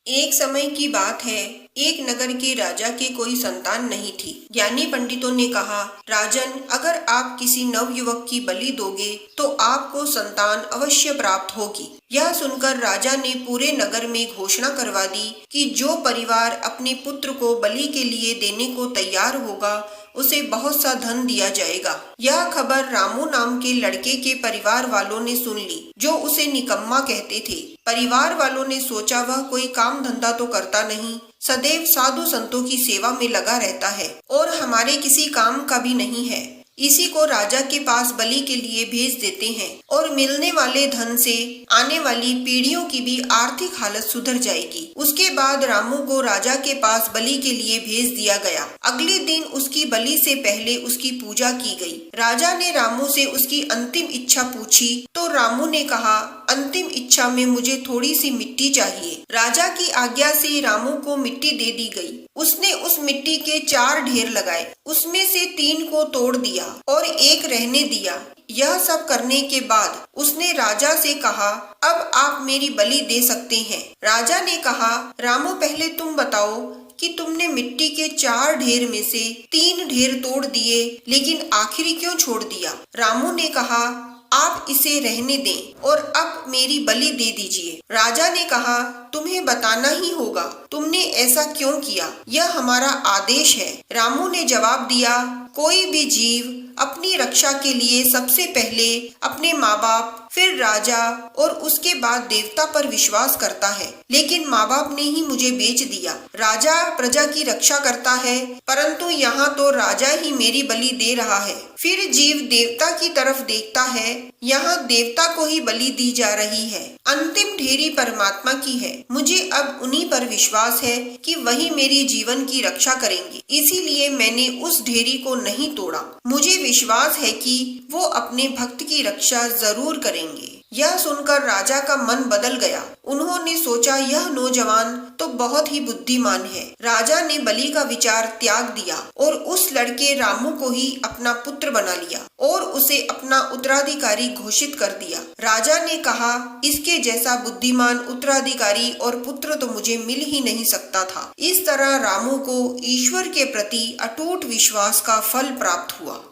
एक समय की बात है, एक नगर के राजा के कोई संतान नहीं थी। ज्ञानी पंडितों ने कहा, राजन, अगर आप किसी नवयुवक की बलि दोगे तो आपको संतान अवश्य प्राप्त होगी। यह सुनकर राजा ने पूरे नगर में घोषणा करवा दी कि जो परिवार अपने पुत्र को बलि के लिए देने को तैयार होगा उसे बहुत सा धन दिया जाएगा। यह खबर रामू नाम के लड़के के परिवार वालों ने सुन ली, जो उसे निकम्मा कहते थे। परिवार वालों ने सोचा, वह कोई काम धंधा तो करता नहीं, सदैव साधु संतों की सेवा में लगा रहता है और हमारे किसी काम का भी नहीं है। इसी को राजा के पास बलि के लिए भेज देते हैं और मिलने वाले धन से आने वाली पीढ़ियों की भी आर्थिक हालत सुधर जाएगी। उसके बाद रामू को राजा के पास बलि के लिए भेज दिया गया। अगले दिन उसकी बलि से पहले उसकी पूजा की गई। राजा ने रामू से उसकी अंतिम इच्छा पूछी तो रामू ने कहा, अंतिम इच्छा में मुझे थोड़ी सी मिट्टी चाहिए। राजा की आज्ञा से रामू को मिट्टी दे दी गई। उसने उस मिट्टी के 4 ढेर लगाए, उसमें से 3 को तोड़ दिया और 1 रहने दिया। यह सब करने के बाद उसने राजा से कहा, अब आप मेरी बलि दे सकते हैं। राजा ने कहा, रामू, पहले तुम बताओ कि तुमने मिट्टी के 4 ढेर में से 3 ढेर तोड़ दिए, लेकिन आखिरी क्यों छोड़ दिया? रामू ने कहा, आप इसे रहने दें और अब मेरी बलि दे दीजिए। राजा ने कहा, तुम्हें बताना ही होगा, तुमने ऐसा क्यों किया? यह हमारा आदेश है। रामू ने जवाब दिया, कोई भी जीव अपनी रक्षा के लिए सबसे पहले अपने माँ बाप, फिर राजा और उसके बाद देवता पर विश्वास करता है, लेकिन माँ बाप ने ही मुझे बेच दिया। राजा प्रजा की रक्षा करता है, परंतु यहाँ तो राजा ही मेरी बलि दे रहा है। फिर जीव देवता की तरफ देखता है, यहाँ देवता को ही बलि दी जा रही है। अंतिम ढेरी परमात्मा की है। मुझे अब उन्हीं पर विश्वास है कि वही मेरी जीवन की रक्षा करेंगे, इसीलिए मैंने उस ढेरी को नहीं तोड़ा। मुझे विश्वास है कि वो अपने भक्त की रक्षा जरूर करेंगे। यह सुनकर राजा का मन बदल गया। उन्होंने सोचा, यह नौजवान तो बहुत ही बुद्धिमान है। राजा ने बलि का विचार त्याग दिया और उस लड़के रामू को ही अपना पुत्र बना लिया और उसे अपना उत्तराधिकारी घोषित कर दिया। राजा ने कहा, इसके जैसा बुद्धिमान उत्तराधिकारी और पुत्र तो मुझे मिल ही नहीं सकता था। इस तरह रामू को ईश्वर के प्रति अटूट विश्वास का फल प्राप्त हुआ।